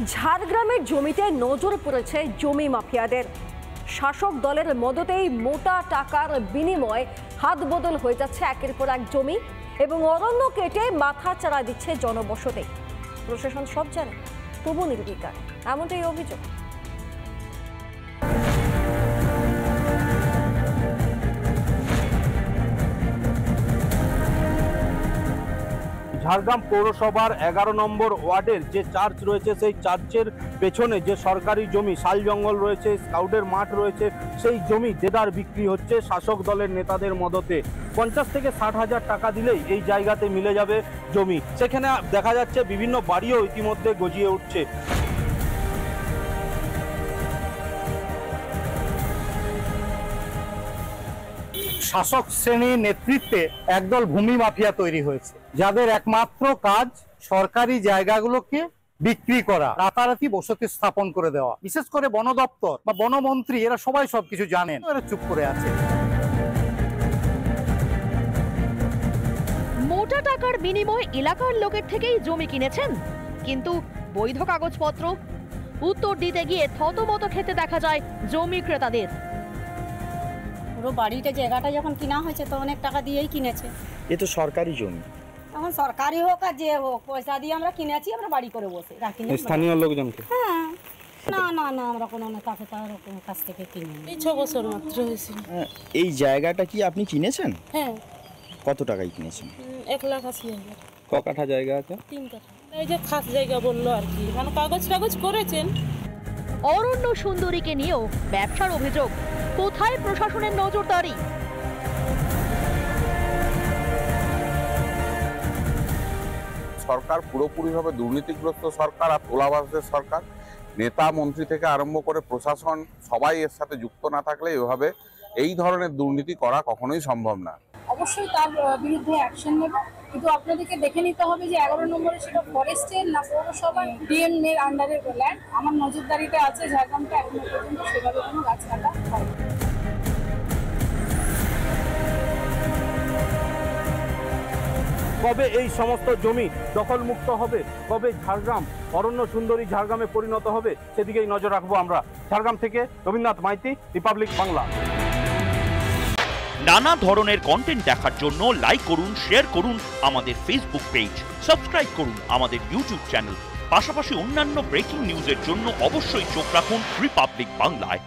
ঝাড়গ্রামের জমিতে নজর পড়েছে জমি মাফিয়াদের। শাসক দলের মদতেই মোটা টাকার বিনিময়ে হাত বদল হয়ে যাচ্ছে একের পর এক জমি এবং অরণ্য কেটে মাথা চাড়া দিচ্ছে জনবসতি। প্রশাসন সব জানে, তবু নির্বিকার, এমনটাই অভিযোগ। ঝাড়গ্রাম পৌরসভার 11 নম্বর ওয়ার্ডের যে চার্চ রয়েছে, সেই চার্চের পেছনে যে সরকারি জমি শাল জঙ্গল রয়েছে, স্কাউটের মাঠ রয়েছে, সেই জমি দেদার বিক্রি হচ্ছে শাসক দলের নেতাদের মদতে। 50 থেকে 60 হাজার টাকা দিলেই এই জায়গাতে মিলে যাবে জমি। সেখানে দেখা যাচ্ছে বিভিন্ন বাড়িও ইতিমধ্যে গজিয়ে উঠছে। শাসক শ্রেণীর নেতৃত্বে একদল ভূমি মাফিয়া তৈরি হয়েছে, যাদের একমাত্র কাজ সরকারি জায়গাগুলোকে বিক্রি করা, রাতারাতি বসতি স্থাপন করে দেওয়া। বিশেষ করে বন দপ্তর বা বনমন্ত্রী এরা সবাই সবকিছু জানেন, এরা চুপ করে আছে। মোটা টাকার বিনিময়ে এলাকার লোকের থেকেই জমি কিনেছেন, কিন্তু বৈধ কাগজপত্র উত্তর দিতে গিয়ে থতমত খেতে দেখা যায় জমি ক্রেতাদের। পুরো বাড়িটা জায়গাটা যখন কিনা হয়েছে তো অনেক টাকা দিয়েই কিনেছে। এ তো সরকারি জমি। এখন সরকারি হোক আর যে হোক, পয়সা দিয়ে আমরা কিনেছি, আমরা বাড়ি করে বসে রাখি। স্থানীয় লোকজনকে? হ্যাঁ, না না না, আমরা কোনো নেতাকে তার কাছ থেকে কিনি। এই 6 বছর মাত্র হয়েছিল। এই জায়গাটা কি আপনি কিনেছেন? হ্যাঁ। কত টাকায় কিনেছেন? 1,80,000। ক কাঠা জায়গা আছে? 3 কাঠা। এই যে খাস জায়গা বললো আর কি, মানে কাগজ করেছেন। অরণ্য সুন্দরীকে নিয়েও ব্যবসার অভিযোগ। কোথায় প্রশাসনের নজরদারি? সরকার পুরোপুরিভাবে দুর্নীতিগ্রস্ত সরকার আর তোলাবাজদের সরকার। নেতা মন্ত্রী থেকে আরম্ভ করে প্রশাসন সবাই এর সাথে যুক্ত না থাকলে এভাবে এই ধরনের দুর্নীতি করা কখনোই সম্ভব না। অবশ্যই তার বিরুদ্ধে অ্যাকশন নেব, কিন্তু আপনাদেরকে দেখে নিতে হবে যে 11 নম্বরে সেটা ফরেস্টের না পৌরসভার ডিএম এর আন্ডারে ল্যান্ড। আমার নজরদারিতে আছে ঝাড়গ্রামটা, এখনো পর্যন্ত সেভাবে কোনো গাছ কাটা হয়নি। কবে এই সমস্ত জমি দখলমুক্ত হবে, কবে ঝাড়গ্রাম অরণ্য সুন্দরী ঝাড়গ্রামে পরিণত হবে, সেদিকেই নজর রাখবো আমরা। ঝাড়গ্রাম থেকে রবীন্দ্রনাথ মাইতি, রিপাবলিক বাংলা। নানা ধরনের কন্টেন্ট দেখার জন্য লাইক করুন, শেয়ার করুন আমাদের ফেসবুক পেজ, সাবস্ক্রাইব করুন আমাদের ইউটিউব চ্যানেল। পাশাপাশি অন্যান্য ব্রেকিং নিউজের জন্য অবশ্যই চোখ রাখুন রিপাবলিক বাংলায়।